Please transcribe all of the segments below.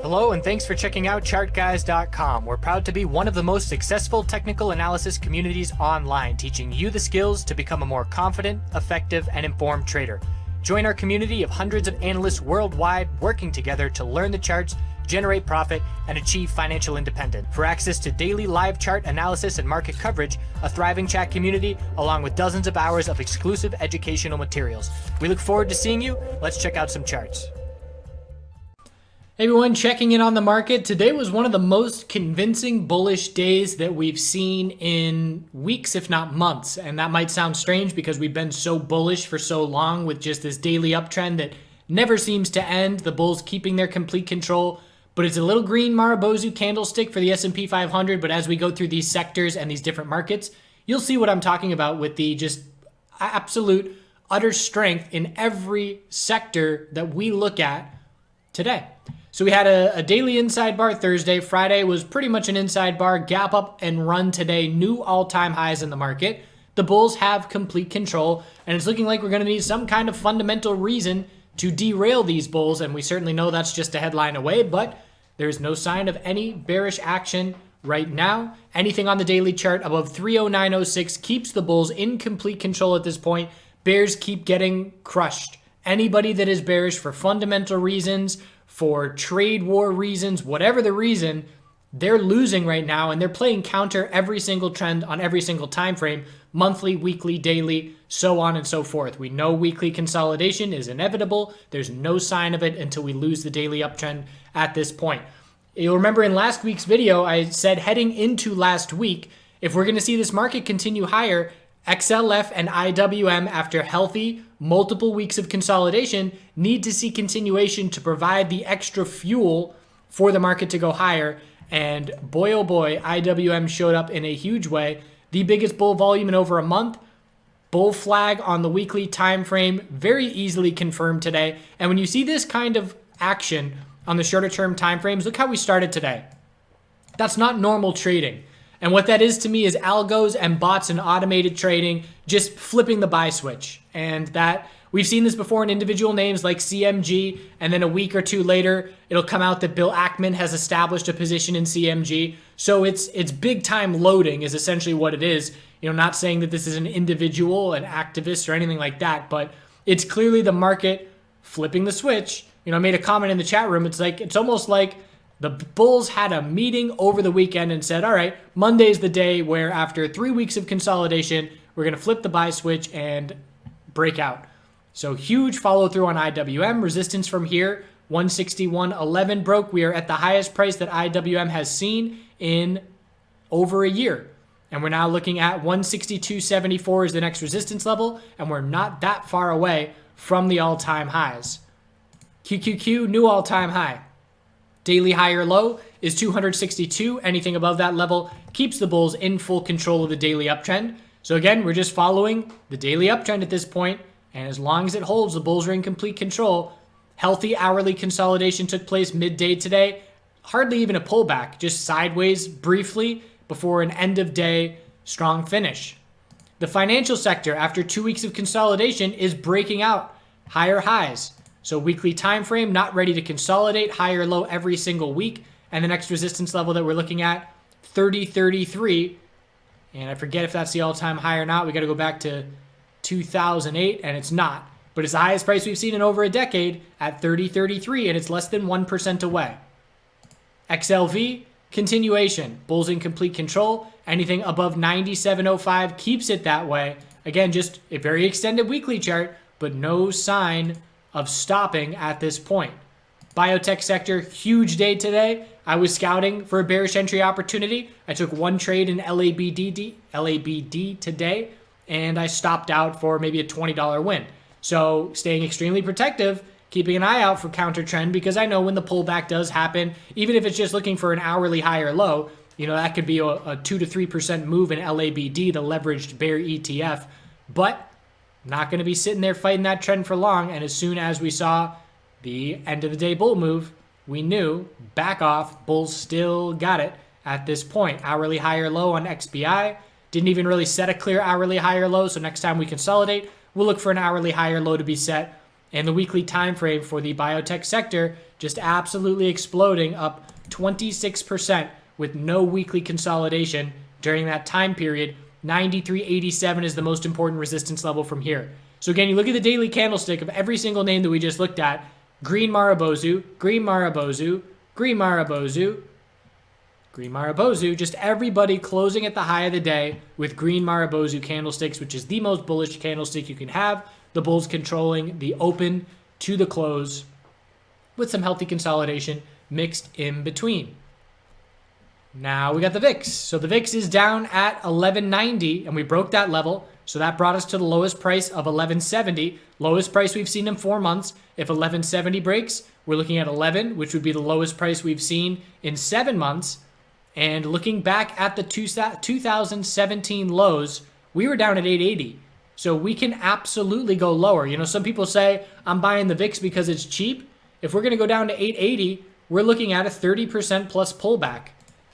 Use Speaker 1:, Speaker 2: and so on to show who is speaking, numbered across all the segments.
Speaker 1: Hello and thanks for checking out ChartGuys.com. We're proud to be one of the most successful technical analysis communities online, teaching you the skills to become a more confident, effective, and informed trader. Join our community of hundreds of analysts worldwide working together to learn the charts, generate profit, and achieve financial independence. For access to daily live chart analysis and market coverage, a thriving chat community, along with dozens of hours of exclusive educational materials. We look forward to seeing you. Let's check out some charts. Hey everyone, checking in on the market. Today was one of the most convincing bullish days that we've seen in weeks, if not months. And that might sound strange because we've been so bullish for so long with just this daily uptrend that never seems to end. The bulls keeping their complete control, but it's a little green Marubozu candlestick for the S&P 500. But as we go through these sectors and these different markets, you'll see what I'm talking about with the just absolute utter strength in every sector that we look at today. So we had a daily inside bar Thursday. Friday was pretty much an inside bar, gap up and run today, new all-time highs in the market. The bulls have complete control, and it's looking like we're going to need some kind of fundamental reason to derail these bulls, and we certainly know that's just a headline away, but there's no sign of any bearish action right now. Anything on the daily chart above 309.06 keeps the bulls in complete control at this point. Bears keep getting crushed. Anybody that is bearish for fundamental reasons, for trade war reasons, whatever the reason, they're losing right now, and they're playing counter every single trend on every single time frame, monthly, weekly, daily, so on and so forth. We know weekly consolidation is inevitable. There's no sign of it until we lose the daily uptrend at this point. You'll remember in last week's video, I said heading into last week, if we're going to see this market continue higher, XLF and IWM, after healthy multiple weeks of consolidation, need to see continuation to provide the extra fuel for the market to go higher. And boy, oh boy, IWM showed up in a huge way. The biggest bull volume in over a month. Bull flag on the weekly time frame, very easily confirmed today. And when you see this kind of action on the shorter term time frames, look how we started today. That's not normal trading. And what that is to me is algos and bots and automated trading just flipping the buy switch. And that we've seen this before in individual names like CMG, and then a week or two later, it'll come out that Bill Ackman has established a position in CMG. So it's big time loading is essentially what it is. You know, not saying that this is an individual, an activist or anything like that, but it's clearly the market flipping the switch. You know, I made a comment in the chat room. It's almost like the bulls had a meeting over the weekend and said, all right, Monday's the day where after 3 weeks of consolidation, we're going to flip the buy switch and break out. So huge follow through on IWM. Resistance from here, 161.11 broke. We are at the highest price that IWM has seen in over a year. And we're now looking at 162.74 is the next resistance level. And we're not that far away from the all-time highs. QQQ, new all-time high. Daily high or low is 262. Anything above that level keeps the bulls in full control of the daily uptrend. So again, we're just following the daily uptrend at this point, and as long as it holds, the bulls are in complete control. Healthy hourly consolidation took place midday today. Hardly even a pullback, just sideways briefly before an end of day strong finish. The financial sector, after 2 weeks of consolidation, is breaking out higher highs. So weekly time frame, not ready to consolidate, high or low every single week. And the next resistance level that we're looking at, 30.33. And I forget if that's the all-time high or not. We got to go back to 2008, and it's not. But it's the highest price we've seen in over a decade at 30.33, and it's less than 1% away. XLV, continuation. Bulls in complete control. Anything above 97.05 keeps it that way. Again, just a very extended weekly chart, but no sign of stopping at this point. Biotech sector, huge day today. I was scouting for a bearish entry opportunity. I took one trade in LABD today, and I stopped out for maybe a $20 win. So staying extremely protective, keeping an eye out for counter trend, because I know when the pullback does happen, even if it's just looking for an hourly high or low, you know, that could be a 2 to 3% move in LABD, the leveraged bear ETF. But not going to be sitting there fighting that trend for long. And as soon as we saw the end of the day bull move, we knew back off. Bulls still got it at this point. Hourly high or low on XBI. Didn't even really set a clear hourly high or low. So next time we consolidate, we'll look for an hourly high or low to be set. And the weekly time frame for the biotech sector just absolutely exploding, up 26% with no weekly consolidation during that time period. 93.87 is the most important resistance level from here. So again, you look at the daily candlestick of every single name that we just looked at. Green Maribozu, Green Maribozu, Green Maribozu, Green Maribozu, just everybody closing at the high of the day with Green Maribozu candlesticks, which is the most bullish candlestick you can have. The bulls controlling the open to the close with some healthy consolidation mixed in between. Now we got the VIX. So the VIX is down at 1190, and we broke that level. So that brought us to the lowest price of 1170, lowest price we've seen in 4 months. If 1170 breaks, we're looking at 11, which would be the lowest price we've seen in 7 months. And looking back at the 2017 lows, we were down at 880. So we can absolutely go lower. You know, some people say, I'm buying the VIX because it's cheap. If we're going to go down to 880, we're looking at a 30% plus pullback.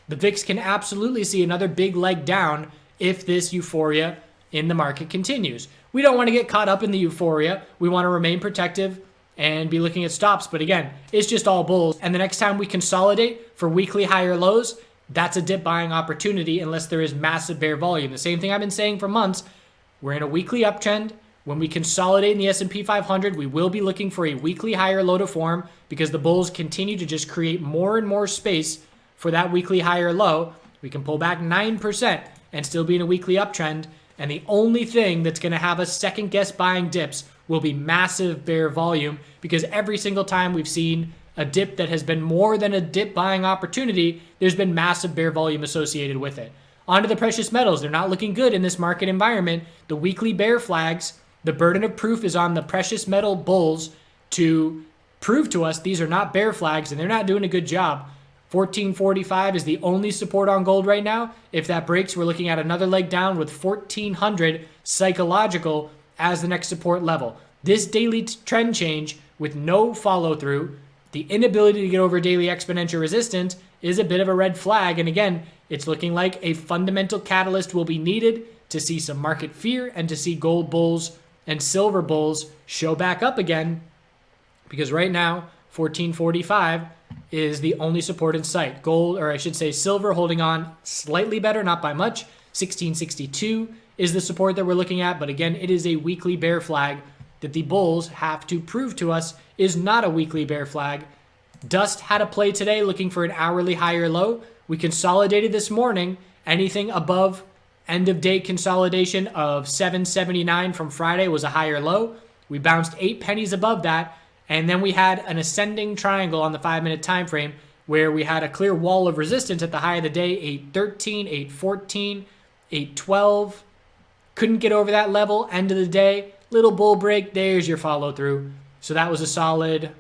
Speaker 1: The VIX can absolutely see another big leg down if this euphoria in the market continues. We don't want to get caught up in the euphoria. We want to remain protective and be looking at stops. But again, it's just all bulls. And the next time we consolidate for weekly higher lows, that's a dip buying opportunity unless there is massive bear volume. The same thing I've been saying for months. We're in a weekly uptrend. When we consolidate in the S&P 500, we will be looking for a weekly higher low to form because the bulls continue to just create more and more space for that weekly higher low. We can pull back 9% and still be in a weekly uptrend. And the only thing that's going to have us second guess buying dips will be massive bear volume, because every single time we've seen a dip that has been more than a dip buying opportunity, there's been massive bear volume associated with it. Onto the precious metals. They're not looking good in this market environment. The weekly bear flags, the burden of proof is on the precious metal bulls to prove to us these are not bear flags, and they're not doing a good job. 1445 is the only support on gold right now. If that breaks, we're looking at another leg down with 1400 psychological as the next support level. This daily trend change with no follow through, the inability to get over daily exponential resistance is a bit of a red flag. And again, it's looking like a fundamental catalyst will be needed to see some market fear and to see gold bulls and silver bulls show back up again. Because right now, 1445 is the only support in sight. Gold, or I should say silver, holding on slightly better, not by much. 1662 is the support that we're looking at. But again, it is a weekly bear flag that the bulls have to prove to us is not a weekly bear flag. Dust had a play today looking for an hourly higher low. We consolidated this morning. Anything above end of day consolidation of 779 from Friday was a higher low. We bounced 8 pennies above that. And then we had an ascending triangle on the 5-minute time frame where we had a clear wall of resistance at the high of the day, 813, 814, 812. Couldn't get over that level. End of the day, little bull break. There's your follow through. So that was a solid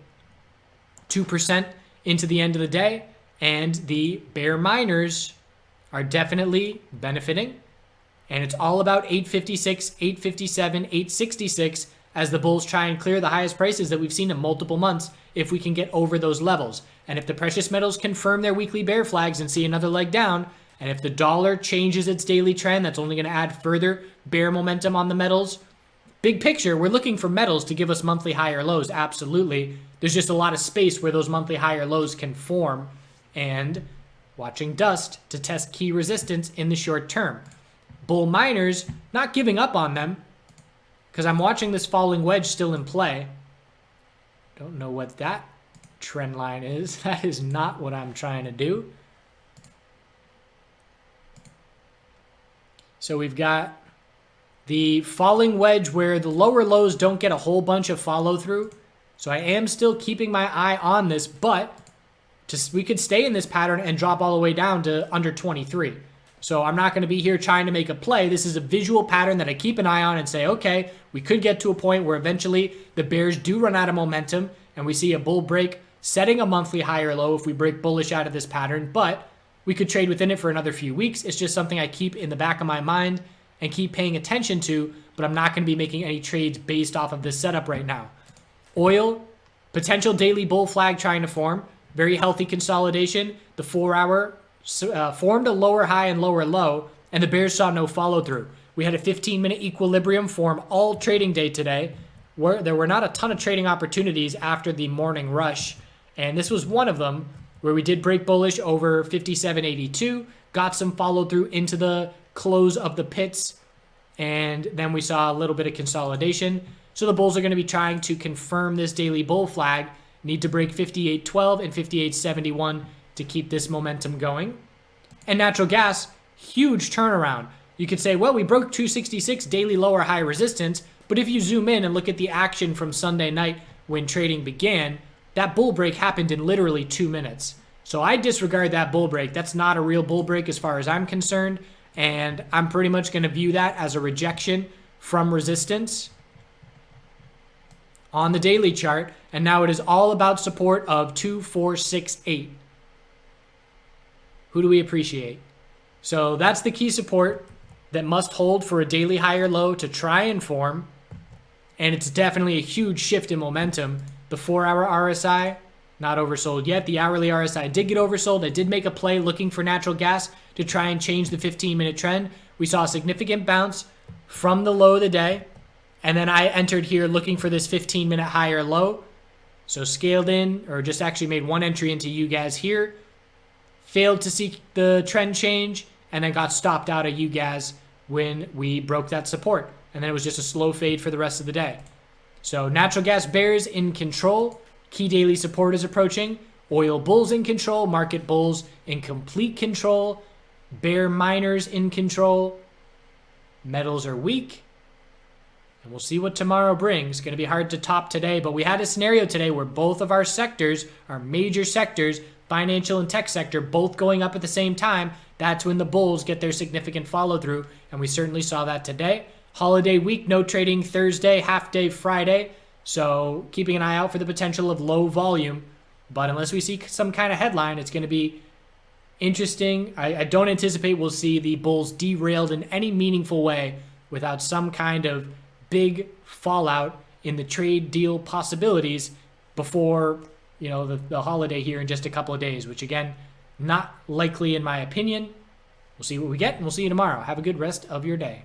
Speaker 1: 2% into the end of the day. And the bear miners are definitely benefiting. And it's all about 856, 857, 866 as the bulls try and clear the highest prices that we've seen in multiple months if we can get over those levels. And if the precious metals confirm their weekly bear flags and see another leg down, and if the dollar changes its daily trend, that's only going to add further bear momentum on the metals. Big picture, we're looking for metals to give us monthly higher lows, absolutely. There's just a lot of space where those monthly higher lows can form, and watching dust to test key resistance in the short term. Bull miners, not giving up on them, because I'm watching this falling wedge still in play. Don't know what that trend line is. That is not what I'm trying to do. So we've got the falling wedge where the lower lows don't get a whole bunch of follow through. So I am still keeping my eye on this, but we could stay in this pattern and drop all the way down to under 23. So I'm not going to be here trying to make a play. This is a visual pattern that I keep an eye on and say, okay, we could get to a point where eventually the bears do run out of momentum and we see a bull break setting a monthly higher low if we break bullish out of this pattern, but we could trade within it for another few weeks. It's just something I keep in the back of my mind and keep paying attention to, but I'm not going to be making any trades based off of this setup right now. Oil, potential daily bull flag trying to form, very healthy consolidation. The 4-hour formed a lower high and lower low, and the bears saw no follow through. We had a 15-minute equilibrium form all trading day today. there were not a ton of trading opportunities after the morning rush, and this was one of them where we did break bullish over 57.82, got some follow through into the close of the pits, and then we saw a little bit of consolidation. So the bulls are going to be trying to confirm this daily bull flag, need to break 58.12 and 58.71 to keep this momentum going. And natural gas, huge turnaround. You could say, well, we broke 266 daily lower high resistance, but if you zoom in and look at the action from Sunday night when trading began, that bull break happened in literally 2 minutes. So I disregard that bull break. That's not a real bull break as far as I'm concerned, and I'm pretty much going to view that as a rejection from resistance on the daily chart, and now it is all about support of 2468. Who do we appreciate? So that's the key support that must hold for a daily higher low to try and form, and it's definitely a huge shift in momentum. The 4-hour RSI, not oversold yet. The hourly RSI did get oversold. I did make a play looking for natural gas to try and change the 15-minute trend. We saw a significant bounce from the low of the day, and then I entered here looking for this 15-minute higher low. So scaled in, or just actually made one entry into you guys here. Failed to see the trend change, and then got stopped out of you guys when we broke that support. And then it was just a slow fade for the rest of the day. So natural gas bears in control. Key daily support is approaching. Oil bulls in control. Market bulls in complete control. Bear miners in control. Metals are weak. And we'll see what tomorrow brings. It's going to be hard to top today, but we had a scenario today where both of our sectors, our major sectors, financial and tech sector, both going up at the same time. That's when the bulls get their significant follow through, and we certainly saw that today. Holiday week, no trading Thursday, half day Friday, so keeping an eye out for the potential of low volume, but unless we see some kind of headline, it's going to be interesting. I don't anticipate we'll see the bulls derailed in any meaningful way without some kind of big fallout in the trade deal possibilities before the holiday here in just a couple of days, which again, not likely in my opinion. We'll see what we get, and we'll see you tomorrow. Have a good rest of your day.